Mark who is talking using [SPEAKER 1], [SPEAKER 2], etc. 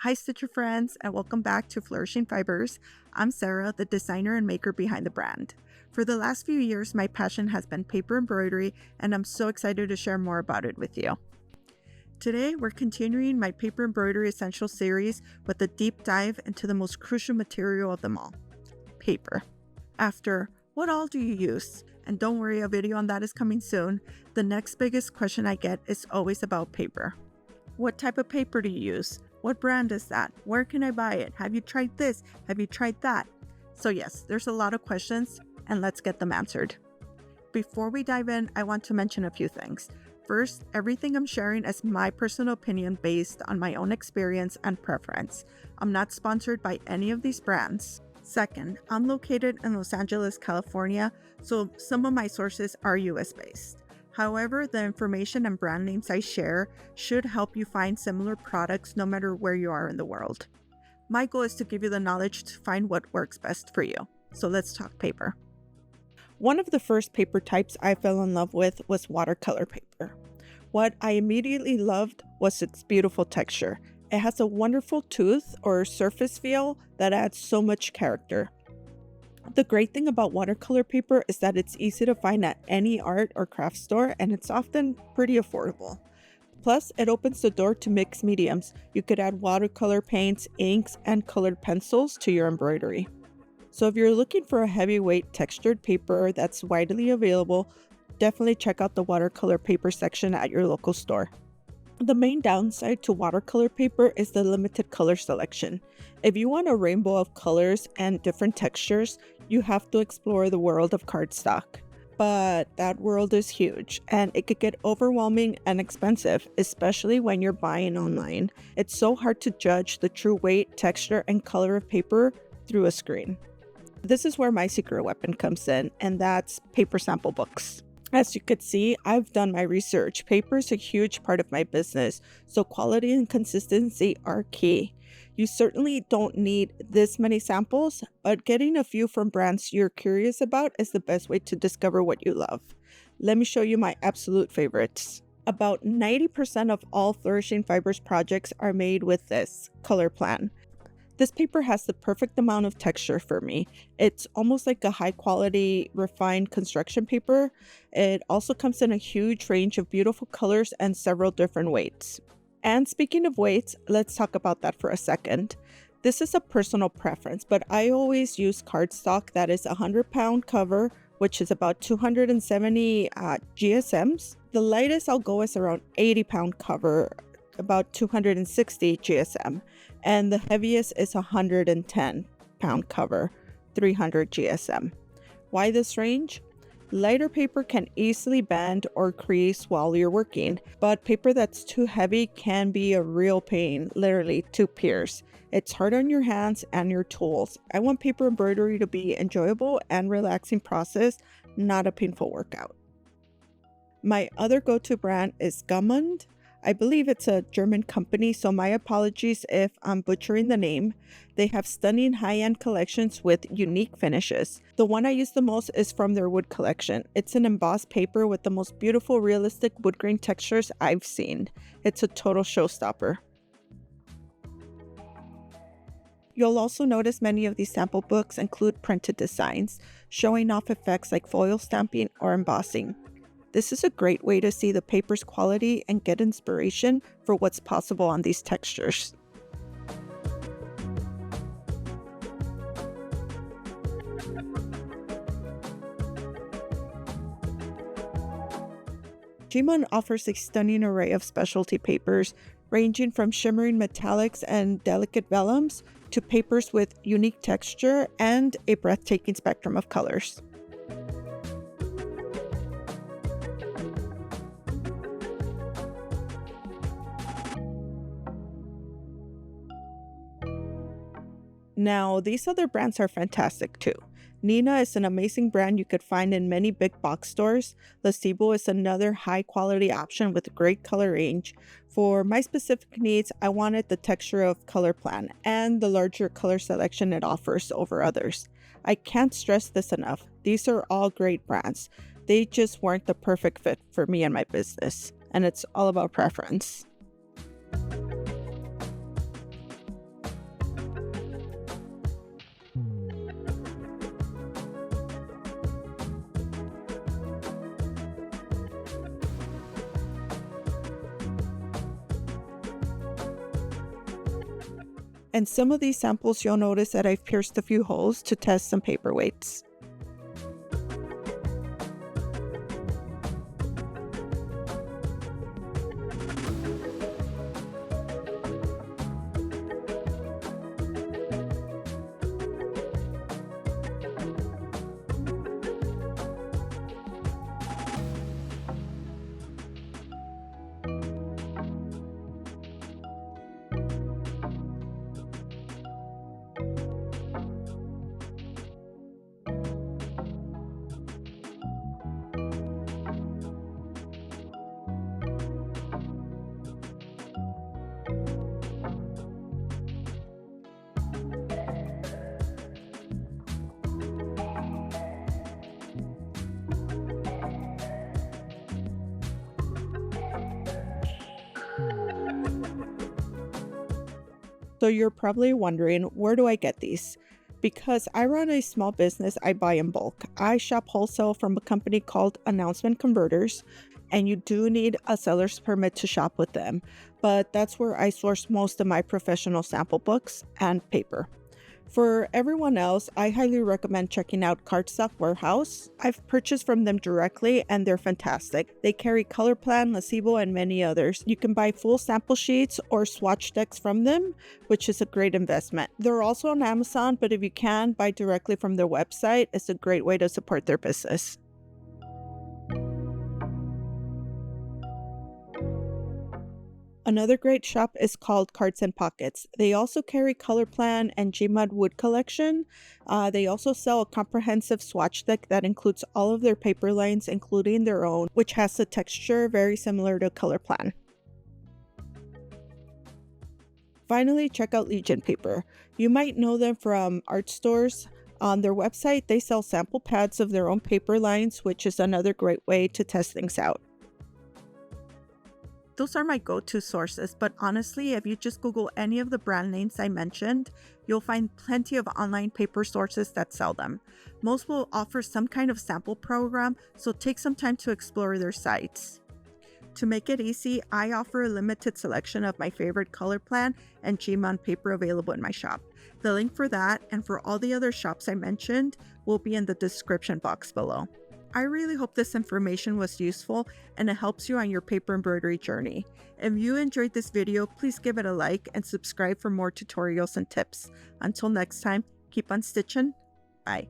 [SPEAKER 1] Hi, Stitcher friends, and welcome back to Flourishing Fibers. I'm Sarah, the designer and maker behind the brand. For the last few years, my passion has been paper embroidery, and I'm so excited to share more about it with you. Today, we're continuing my Paper Embroidery Essentials series with a deep dive into the most crucial material of them all, paper. After, what all do you use? And don't worry, a video on that is coming soon. The next biggest question I get is always about paper. What type of paper do you use? What brand is that? Where can I buy it? Have you tried this? Have you tried that? So yes, there's a lot of questions, and let's get them answered. Before we dive in, I want to mention a few things. First, everything I'm sharing is my personal opinion based on my own experience and preference. I'm not sponsored by any of these brands. Second, I'm located in Los Angeles, California, so some of my sources are US based. However, the information and brand names I share should help you find similar products no matter where you are in the world. My goal is to give you the knowledge to find what works best for you. So let's talk paper. One of the first paper types I fell in love with was watercolor paper. What I immediately loved was its beautiful texture. It has a wonderful tooth or surface feel that adds so much character. The great thing about watercolor paper is that it's easy to find at any art or craft store, and it's often pretty affordable. Plus, it opens the door to mixed mediums. You could add watercolor paints, inks, and colored pencils to your embroidery. So if you're looking for a heavyweight textured paper that's widely available, definitely check out the watercolor paper section at your local store. The main downside to watercolor paper is the limited color selection. If you want a rainbow of colors and different textures, you have to explore the world of cardstock. But that world is huge, and it could get overwhelming and expensive, especially when you're buying online. It's so hard to judge the true weight, texture, and color of paper through a screen. This is where my secret weapon comes in, and that's paper sample books. As you could see, I've done my research. Paper is a huge part of my business, so quality and consistency are key. You certainly don't need this many samples, but getting a few from brands you're curious about is the best way to discover what you love. Let me show you my absolute favorites. About 90% of all Flourishing Fibers projects are made with this ColorPlan. This paper has the perfect amount of texture for me. It's almost like a high quality, refined construction paper. It also comes in a huge range of beautiful colors and several different weights. And speaking of weights, let's talk about that for a second. This is a personal preference, but I always use cardstock that is a 100-pound cover, which is about 270 GSMs. The lightest I'll go is around 80-pound cover, about 260 GSM, and the heaviest is 110-pound cover, 300 GSM. Why this range? Lighter paper can easily bend or crease while you're working, but paper that's too heavy can be a real pain, literally to pierce. It's hard on your hands and your tools. I want paper embroidery to be enjoyable and relaxing process, not a painful workout. My other go-to brand is Gmund. I believe it's a German company, so my apologies if I'm butchering the name. They have stunning high-end collections with unique finishes. The one I use the most is from their wood collection. It's an embossed paper with the most beautiful realistic wood grain textures I've seen. It's a total showstopper. You'll also notice many of these sample books include printed designs, showing off effects like foil stamping or embossing. This is a great way to see the paper's quality and get inspiration for what's possible on these textures. Gmund offers a stunning array of specialty papers, ranging from shimmering metallics and delicate vellums to papers with unique texture and a breathtaking spectrum of colors. Now, these other brands are fantastic too. Nina is an amazing brand you could find in many big box stores. Lasibo is another high quality option with a great color range. For my specific needs, I wanted the texture of ColorPlan and the larger color selection it offers over others. I can't stress this enough. These are all great brands. They just weren't the perfect fit for me and my business, and it's all about preference. And some of these samples you'll notice that I've pierced a few holes to test some paper weights. So you're probably wondering, where do I get these? Because I run a small business, I buy in bulk. I shop wholesale from a company called Announcement Converters, and you do need a seller's permit to shop with them. But that's where I source most of my professional sample books and paper. For everyone else, I highly recommend checking out Cardstock Warehouse. I've purchased from them directly and they're fantastic. They carry ColorPlan, Lasivo, and many others. You can buy full sample sheets or swatch decks from them, which is a great investment. They're also on Amazon, but if you can, buy directly from their website. It's a great way to support their business. Another great shop is called Cards and Pockets. They also carry ColorPlan and Gmund wood collection. They also sell a comprehensive swatch deck that includes all of their paper lines, including their own, which has a texture very similar to ColorPlan. Finally, check out Legion Paper. You might know them from art stores. On their website, they sell sample pads of their own paper lines, which is another great way to test things out. Those are my go-to sources, but honestly, if you just Google any of the brand names I mentioned, you'll find plenty of online paper sources that sell them. Most will offer some kind of sample program, so take some time to explore their sites. To make it easy, I offer a limited selection of my favorite ColorPlan and Gmund paper available in my shop. The link for that and for all the other shops I mentioned will be in the description box below. I really hope this information was useful and it helps you on your paper embroidery journey. If you enjoyed this video, please give it a like and subscribe for more tutorials and tips. Until next time, keep on stitching. Bye.